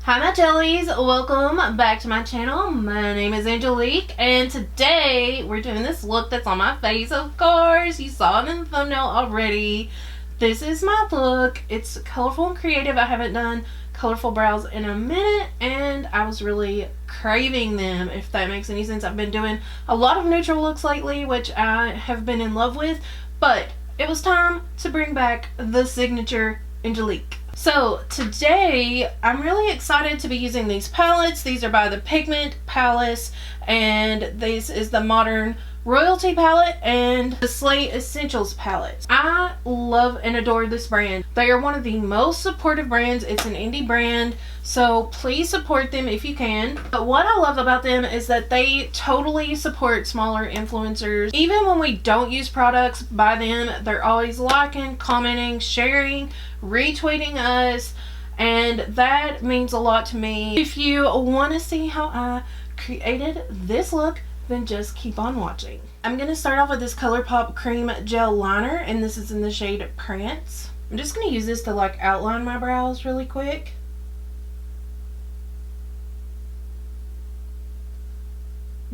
Hi my jellies, welcome back to my channel. My name is Angelique and today we're doing this look that's on my face, of course. You saw it in the thumbnail already. This is my look. It's colorful and creative. I haven't done colorful brows in a minute and I was really craving them, if that makes any sense. I've been doing a lot of neutral looks lately, which I have been in love with, but it was time to bring back the signature Angelique. So today I'm really excited to be using these palettes. These are by the Pigment Palace, and this is the Modern Royalty palette and the Slay Essentials palette. I love and adore this brand. They are one of the most supportive brands. It's an indie brand, so please support them if you can. But what I love about them is that they totally support smaller influencers. Even when we don't use products by them, they're always liking, commenting, sharing, retweeting us, and that means a lot to me. If you want to see how I created this look, then just keep on watching. I'm going to start off with this ColourPop Cream Gel Liner, and this is in the shade Prance. I'm just going to use this to like outline my brows really quick.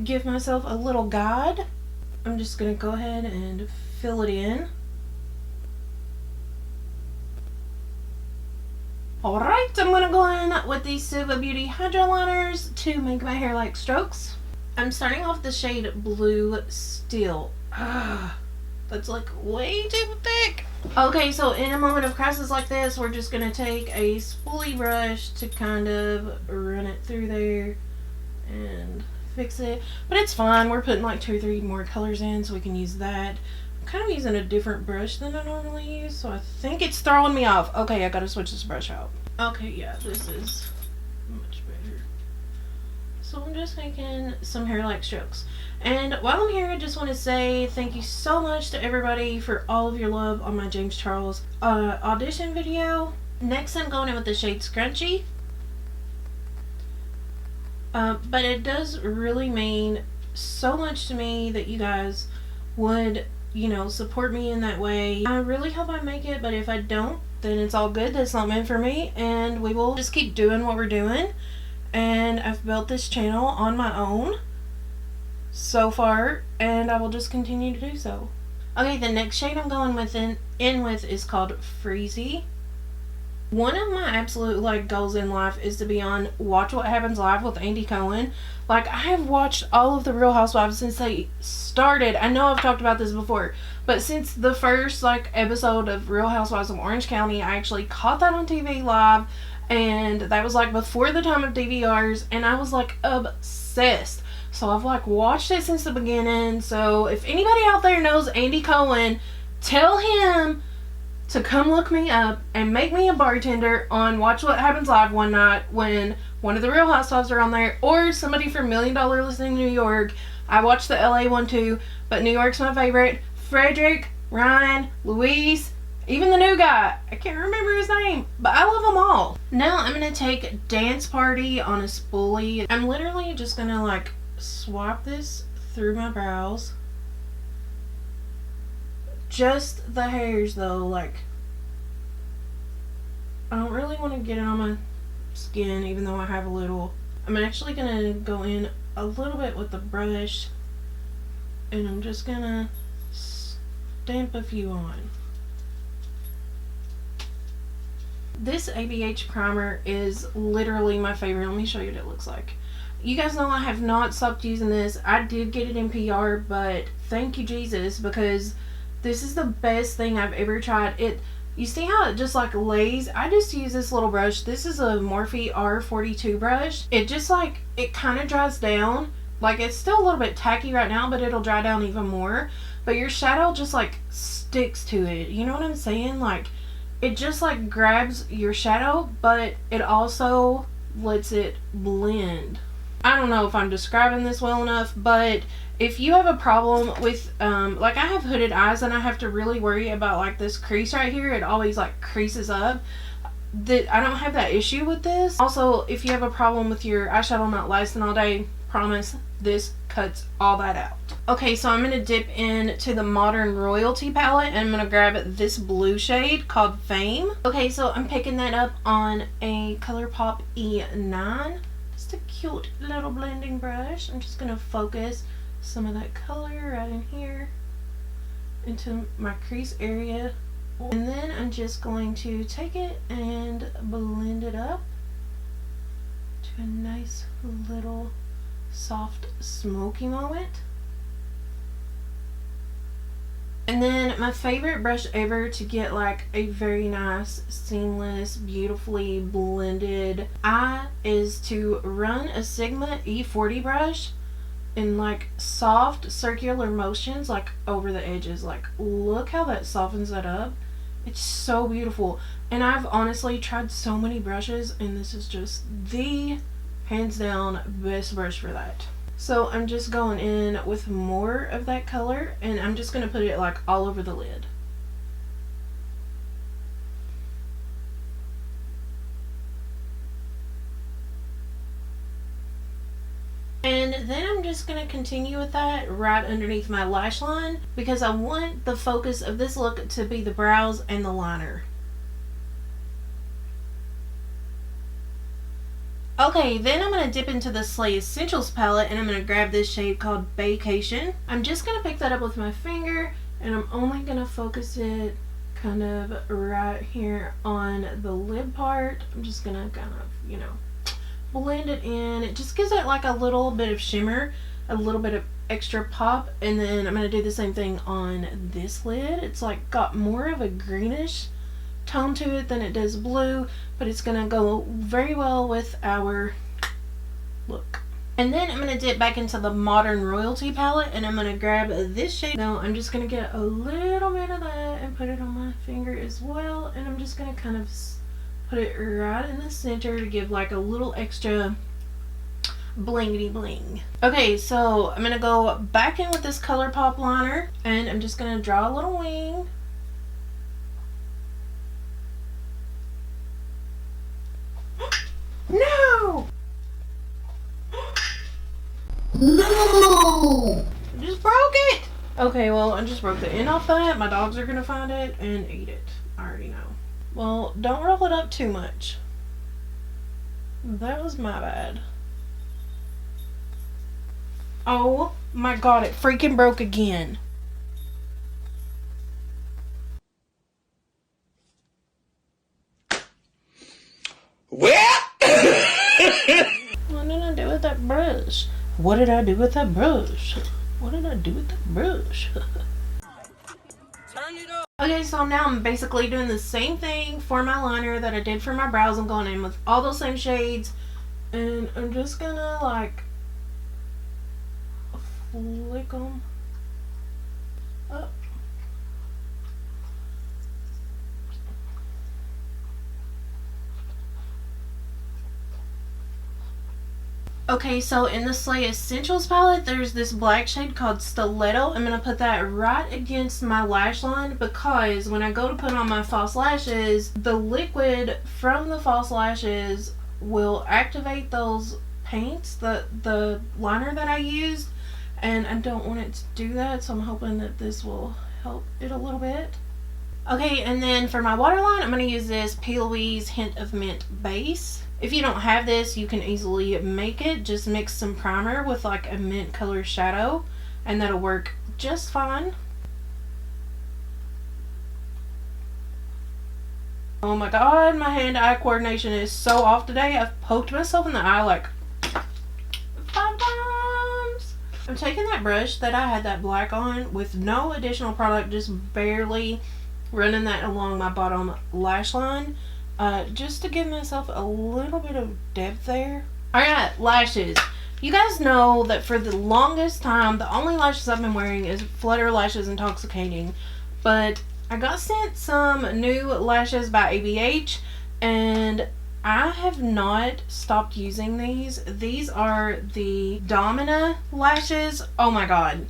Give myself a little guide. I'm just going to go ahead and fill it in. Alright, I'm going to go in with these Suva Beauty Hydro Liners to make my hair like strokes. I'm starting off the shade Blue Steel. That's like way too thick. Okay, so in a moment of crisis like this, we're just going to take a spoolie brush to kind of run it through there and fix it. But it's fine. We're putting like 2 or 3 more colors in, so we can use that. I'm kind of using a different brush than I normally use, so I think it's throwing me off. Okay, I gotta switch this brush out. Okay, yeah, this is much better. So I'm just making some hair like strokes. And while I'm here, I just want to say thank you so much to everybody for all of your love on my James Charles audition video. Next, I'm going in with the shade Scrunchy. But it does really mean so much to me that you guys would, you know, support me in that way. I really hope I make it, but if I don't, then it's all good. That's not meant for me, and we will just keep doing what we're doing. And I've built this channel on my own so far, and I will just continue to do so. Okay, the next shade I'm going with in with is called Freezy. One of my absolute like goals in life is to be on Watch What Happens Live with Andy Cohen. Like, I have watched all of the Real Housewives since they started. I know I've talked about this before, but since the first like episode of Real Housewives of Orange County, I actually caught that on TV live, and that was like before the time of DVRs, and I was like obsessed. So I've like watched it since the beginning. So if anybody out there knows Andy Cohen, tell him to come look me up and make me a bartender on Watch What Happens Live one night when one of the Real Housewives are on there, or somebody from $1 Million Listing New York. I watched the LA one too, but New York's my favorite. Frederick, Ryan, Luis, even the new guy. I can't remember his name, but I love them all. Now I'm going to take Dance Party on a spoolie. I'm literally just going to like swap this through my brows. Just the hairs though, like I don't really want to get it on my skin, even though I have a little. I'm actually gonna go in a little bit with the brush, and I'm just gonna stamp a few on. This ABH primer is literally my favorite. Let me show you what it looks like. You guys know I have not stopped using this. I did get it in PR, but thank you Jesus, because this is the best thing I've ever tried. You see how it just like lays? I just use this little brush. This is a Morphe R42 brush. It just like, it kind of dries down. Like, it's still a little bit tacky right now, but it'll dry down even more. But your shadow just like sticks to it. You know what I'm saying? Like, it just like grabs your shadow, but it also lets it blend. I don't know if I'm describing this well enough, but if you have a problem with, like I have hooded eyes and I have to really worry about like this crease right here. It always like creases up. I don't have that issue with this. Also, if you have a problem with your eyeshadow not lasting all day, promise this cuts all that out. Okay, so I'm going to dip into the Modern Royalty palette and I'm going to grab this blue shade called Fame. Okay, so I'm picking that up on a ColourPop E9. Just a cute little blending brush. I'm just going to focus some of that color right in here into my crease area. And then I'm just going to take it and blend it up to a nice little soft smoky moment. And then my favorite brush ever to get like a very nice, seamless, beautifully blended eye is to run a Sigma E40 brush in like soft circular motions like over the edges. Like, look how that softens that up. It's so beautiful. And I've honestly tried so many brushes and this is just the hands down best brush for that. So I'm just going in with more of that color and I'm just going to put it like all over the lid. And then I'm just going to continue with that right underneath my lash line because I want the focus of this look to be the brows and the liner. Okay, then I'm going to dip into the Slay Essentials palette and I'm going to grab this shade called Vacation. I'm just going to pick that up with my finger and I'm only going to focus it kind of right here on the lid part. I'm just going to kind of, you know, blend it in. It just gives it like a little bit of shimmer, a little bit of extra pop. And then I'm going to do the same thing on this lid. It's like got more of a greenish tone to it than it does blue, but it's gonna go very well with our look. And then I'm gonna dip back into the Modern Royalty palette and I'm gonna grab this shade. Now I'm just gonna get a little bit of that and put it on my finger as well, and I'm just gonna kind of put it right in the center to give like a little extra blingity bling. Okay, so I'm gonna go back in with this ColourPop liner and I'm just gonna draw a little wing. No! No! I just broke it! Okay, well, I just broke the end off that. My dogs are gonna find it and eat it. I already know. Well, don't roll it up too much. That was my bad. Oh my god, it freaking broke again. Well, What did I do with that brush? What did I do with that brush? What did I do with that brush? turn it up. Okay, so now I'm basically doing the same thing for my liner that I did for my brows. I'm going in with all those same shades and I'm just gonna like flick them up. Okay, so in the Slay Essentials palette, there's this black shade called Stiletto. I'm going to put that right against my lash line because when I go to put on my false lashes, the liquid from the false lashes will activate those paints, the liner that I used, and I don't want it to do that, so I'm hoping that this will help it a little bit. Okay, and then for my waterline, I'm going to use this P. Louise Hint of Mint base. If you don't have this, you can easily make it. Just mix some primer with like a mint color shadow and that'll work just fine. Oh my god, my hand-eye coordination is so off today. I've poked myself in the eye like 5 times. I'm taking that brush that I had that black on with no additional product, just barely running that along my bottom lash line. Just to give myself a little bit of depth there. Alright, lashes. You guys know that for the longest time, the only lashes I've been wearing is Flutter Lashes Intoxicating. But I got sent some new lashes by ABH, and I have not stopped using these. These are the Domina lashes. Oh my god.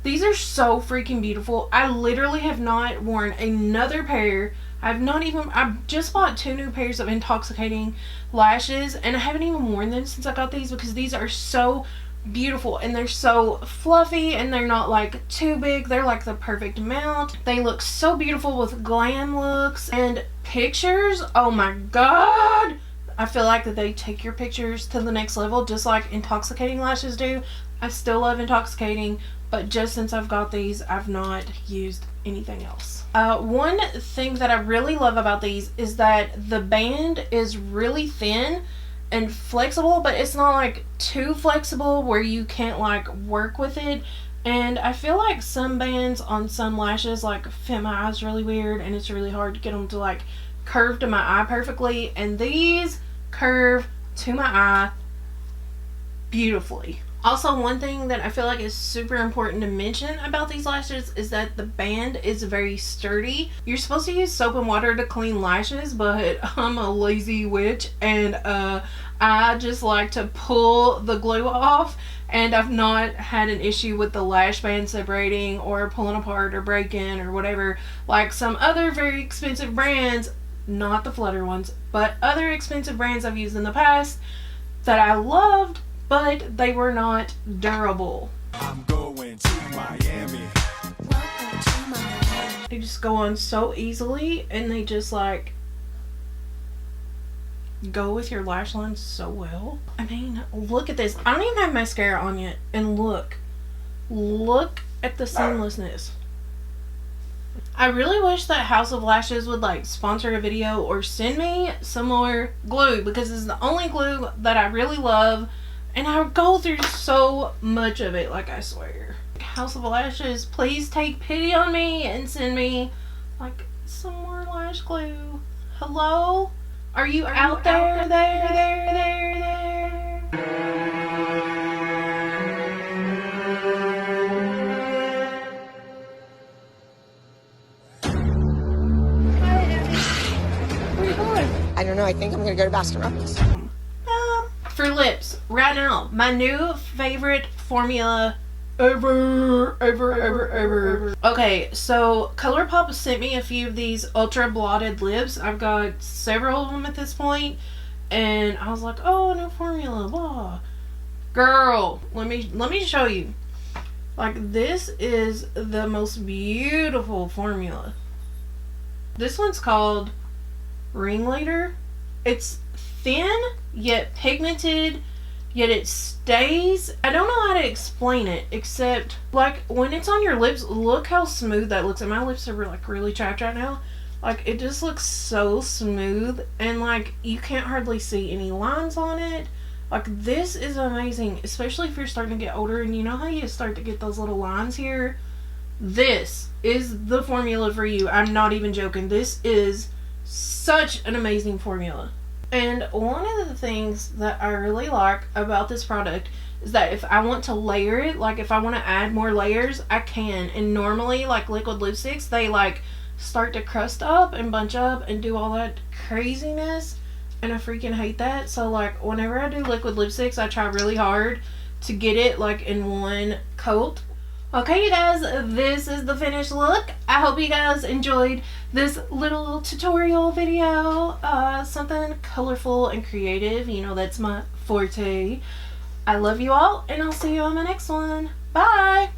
These are so freaking beautiful. I literally have not worn another pair I just bought 2 new pairs of intoxicating lashes, and I haven't even worn them since I got these because these are so beautiful and they're so fluffy and they're not like too big. They're like the perfect amount. They look so beautiful with glam looks and pictures. Oh my god, I feel like that they take your pictures to the next level, just like intoxicating lashes do. I still love intoxicating, but just since I've got these, I've not used anything else. One thing that I really love about these is that the band is really thin and flexible, but it's not like too flexible where you can't like work with it. And I feel like some bands on some lashes like fit my eyes really weird, and it's really hard to get them to like curve to my eye perfectly, and these curve to my eye beautifully. Also, one thing that I feel like is super important to mention about these lashes is that the band is very sturdy. You're supposed to use soap and water to clean lashes, but I'm a lazy witch and I just like to pull the glue off, and I've not had an issue with the lash band separating or pulling apart or breaking or whatever like some other very expensive brands, not the Flutter ones, but other expensive brands I've used in the past that I loved, but they were not durable. I'm going to Miami. They just go on so easily, and they just like go with your lash line so well. I mean, look at this. I don't even have mascara on yet, and look at the seamlessness. I really wish that House of Lashes would like sponsor a video or send me some more glue, because it's the only glue that I really love. And I go through so much of it, like I swear. House of Lashes, please take pity on me and send me like some more lash glue. Hello? Are you out there? Where are you going? I don't know. I think I'm going to go to Baskin Robbins. For lips, right now, my new favorite formula ever. Okay, so ColourPop sent me a few of these ultra blotted lips. I've got several of them at this point, and I was like, oh, new formula, blah. Girl, let me show you. Like, this is the most beautiful formula. This one's called Ringleader. It's thin yet pigmented, yet it stays. I don't know how to explain it, except like when it's on your lips, look how smooth that looks. And my lips are like really chapped right now. Like, it just looks so smooth, and like you can't hardly see any lines on it. Like, this is amazing, especially if you're starting to get older and you know how you start to get those little lines here. This is the formula for you. I'm not even joking. This is such an amazing formula. And one of the things that I really like about this product is that if I want to layer it, like if I want to add more layers, I can. And normally, like liquid lipsticks, they like start to crust up and bunch up and do all that craziness. And I freaking hate that. So like whenever I do liquid lipsticks, I try really hard to get it like in one coat. Okay, you guys, this is the finished look. I hope you guys enjoyed this little tutorial video. Something colorful and creative. You know, that's my forte. I love you all, and I'll see you on the next one. Bye!